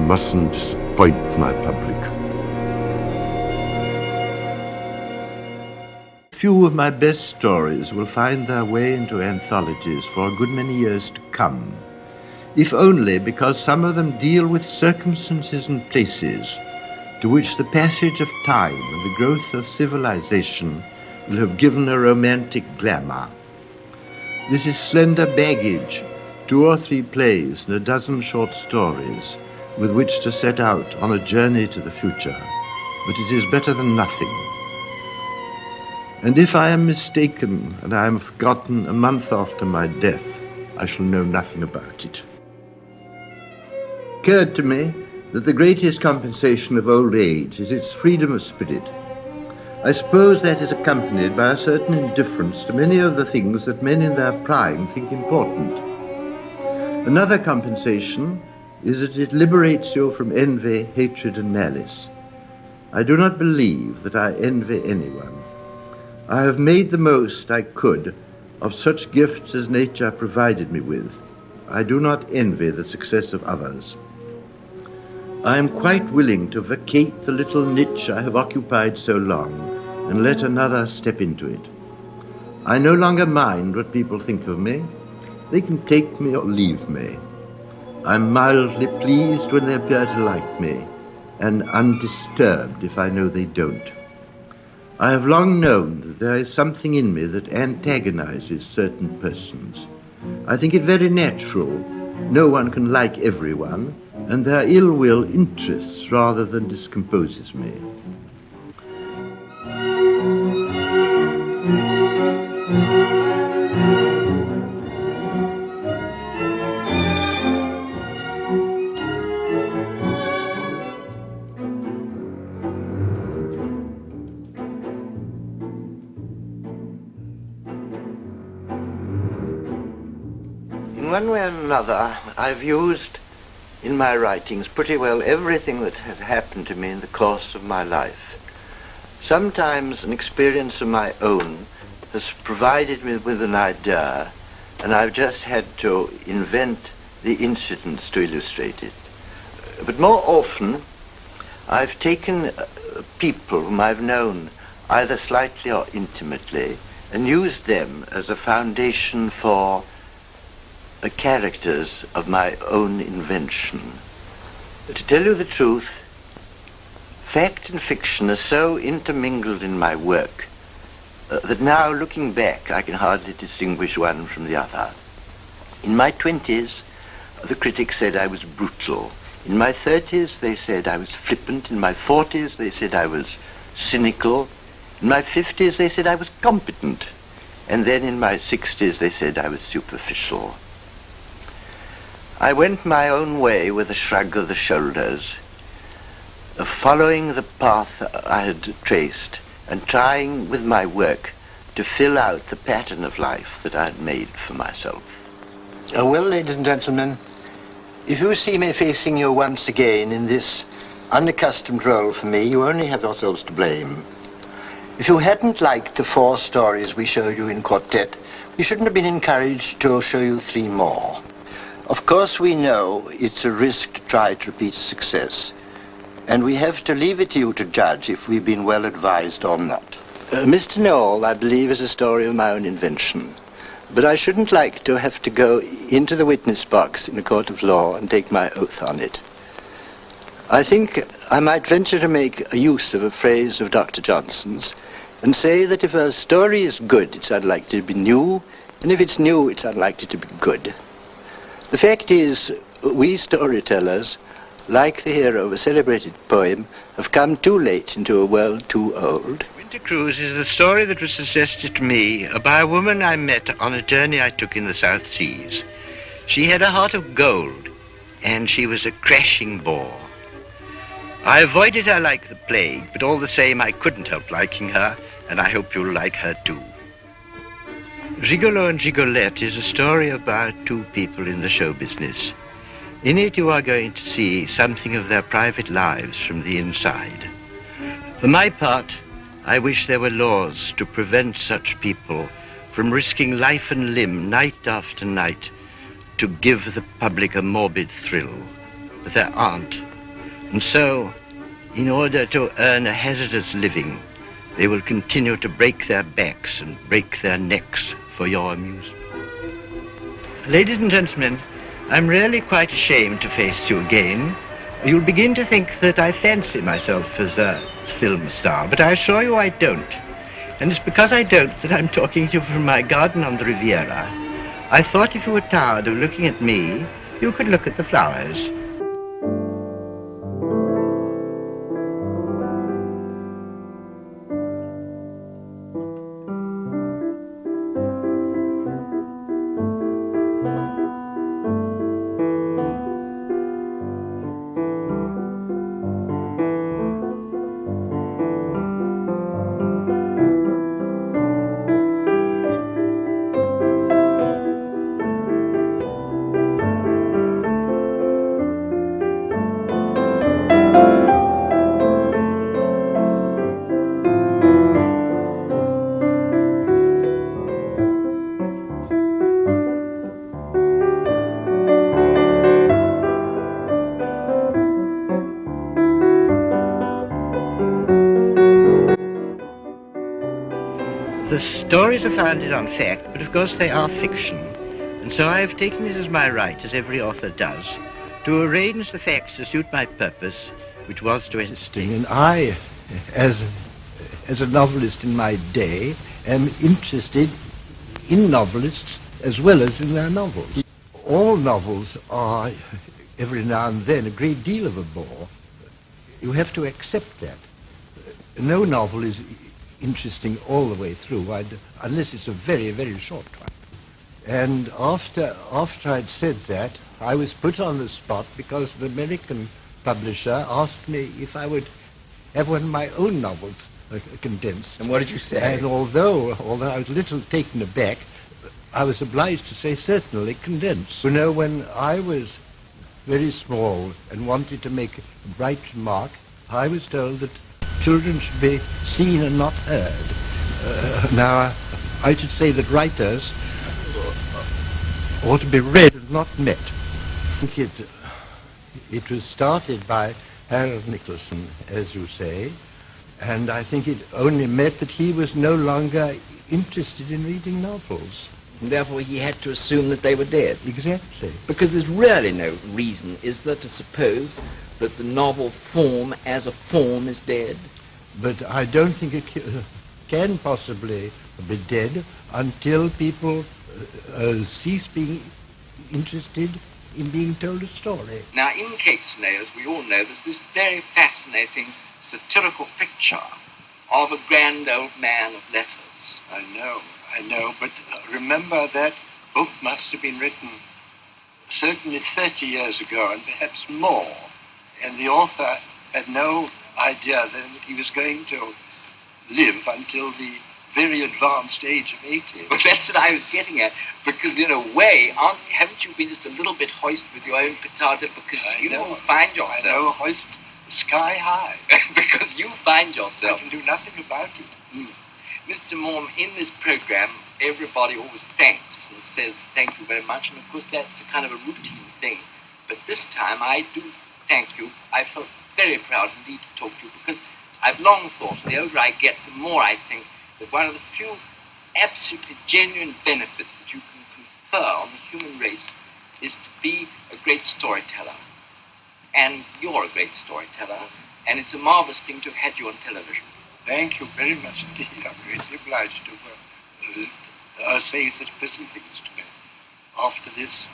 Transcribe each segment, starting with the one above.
mustn't disappoint my public. Few of my best stories will find their way into anthologies for a good many years to come, if only because some of them deal with circumstances and places to which the passage of time and the growth of civilization will have given a romantic glamour. This is slender baggage, 2 or 3 plays and a dozen short stories with which to set out on a journey to the future, but it is better than nothing. And if I am mistaken and I am forgotten a month after my death, I shall know nothing about it. It occurred to me that the greatest compensation of old age is its freedom of spirit. I suppose that is accompanied by a certain indifference to many of the things that men in their prime think important. Another compensation is that it liberates you from envy, hatred, and malice. I do not believe that I envy anyone. I have made the most I could of such gifts as nature provided me with. I do not envy the success of others. I am quite willing to vacate the little niche I have occupied so long and let another step into it. I no longer mind what people think of me. They can take me or leave me. I'm mildly pleased when they appear to like me, and undisturbed if I know they don't. I have long known that there is something in me that antagonizes certain persons. I think it very natural. No one can like everyone, and their ill will interests rather than discomposes me. In one way or another, I've used in my writings pretty well everything that has happened to me in the course of my life. Sometimes an experience of my own has provided me with an idea, and I've just had to invent the incidents to illustrate it. But more often, I've taken people whom I've known either slightly or intimately and used them as a foundation for the characters of my own invention. To tell you the truth, fact and fiction are so intermingled in my work that now, looking back, I can hardly distinguish one from the other. In my 20s, the critics said I was brutal. In my 30s, they said I was flippant. In my 40s, they said I was cynical. In my 50s, they said I was competent. And then in my 60s, they said I was superficial. I went my own way with a shrug of the shoulders, following the path I had traced and trying with my work to fill out the pattern of life that I had made for myself. Well, ladies and gentlemen, if you see me facing you once again in this unaccustomed role for me, you only have yourselves to blame. If you hadn't liked the 4 stories we showed you in quartet, we shouldn't have been encouraged to show you 3 more. Of course, we know it's a risk to try to repeat success, and we have to leave it to you to judge if we've been well advised or not. Mr. Noel, I believe, is a story of my own invention, but I shouldn't like to have to go into the witness box in a court of law and take my oath on it. I think I might venture to make a use of a phrase of Dr. Johnson's and say that if a story is good, it's unlikely to be new, and if it's new, it's unlikely to be good. The fact is, we storytellers, like the hero of a celebrated poem, have come too late into a world too old. Winter Cruise is the story that was suggested to me by a woman I met on a journey I took in the South Seas. She had a heart of gold, and she was a crashing bore. I avoided her like the plague, but all the same I couldn't help liking her, and I hope you'll like her too. Gigolo and Gigolette is a story about 2 people in the show business. In it you are going to see something of their private lives from the inside. For my part, I wish there were laws to prevent such people from risking life and limb night after night to give the public a morbid thrill. But there aren't. And so, in order to earn a hazardous living, they will continue to break their backs and break their necks for your amusement. Ladies and gentlemen, I'm really quite ashamed to face you again. You'll begin to think that I fancy myself as a film star, but I assure you I don't. And it's because I don't that I'm talking to you from my garden on the Riviera. I thought if you were tired of looking at me, you could look at the flowers. The stories are founded on fact, but of course they are fiction. And so I have taken it as my right, as every author does, to arrange the facts to suit my purpose, which was to entertain. And I, as a novelist in my day, am interested in novelists as well as in their novels. All novels are, every now and then, a great deal of a bore. You have to accept that. No novel is interesting all the way through, unless it's a very, very short one. And after I'd said that, I was put on the spot because the American publisher asked me if I would have one of my own novels condensed. And what did you say? And although I was a little taken aback, I was obliged to say certainly condensed. You know, when I was very small and wanted to make a bright remark, I was told that children should be seen and not heard. Now, I should say that writers ought to be read and not met. I think it was started by Harold Nicholson, as you say, and I think it only meant that he was no longer interested in reading novels. And therefore he had to assume that they were dead. Exactly. Because there's really no reason, is there, to suppose that the novel form as a form is dead? But I don't think it can possibly be dead until people cease being interested in being told a story. Now, in Kate Snails, we all know there's this very fascinating satirical picture of a grand old man of letters. I know, but remember that book must have been written certainly 30 years ago and perhaps more, and the author had no idea then that he was going to live until the very advanced age of 80. Well, that's what I was getting at, because in a way, haven't you been just a little bit hoist with your own petard, because you find yourself... I know, hoist sky high. Because you find yourself... I can do nothing about it. Mr. Maugham, in this program, everybody always thanks and says thank you very much, and of course that's a kind of a routine thing. But this time I do thank you. I felt very proud indeed to talk to you, because I've long thought, the older I get, the more I think that one of the few absolutely genuine benefits that you can confer on the human race is to be a great storyteller. And you're a great storyteller, and it's a marvelous thing to have had you on television. Thank you very much indeed. I'm greatly obliged to say such pleasant things to me after this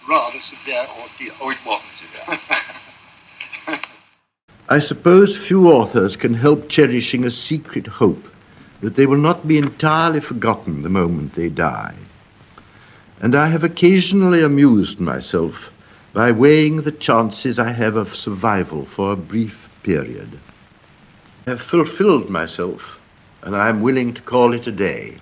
rather severe ordeal. Oh, it wasn't severe. I suppose few authors can help cherishing a secret hope that they will not be entirely forgotten the moment they die. And I have occasionally amused myself by weighing the chances I have of survival for a brief period. I have fulfilled myself, and I am willing to call it a day.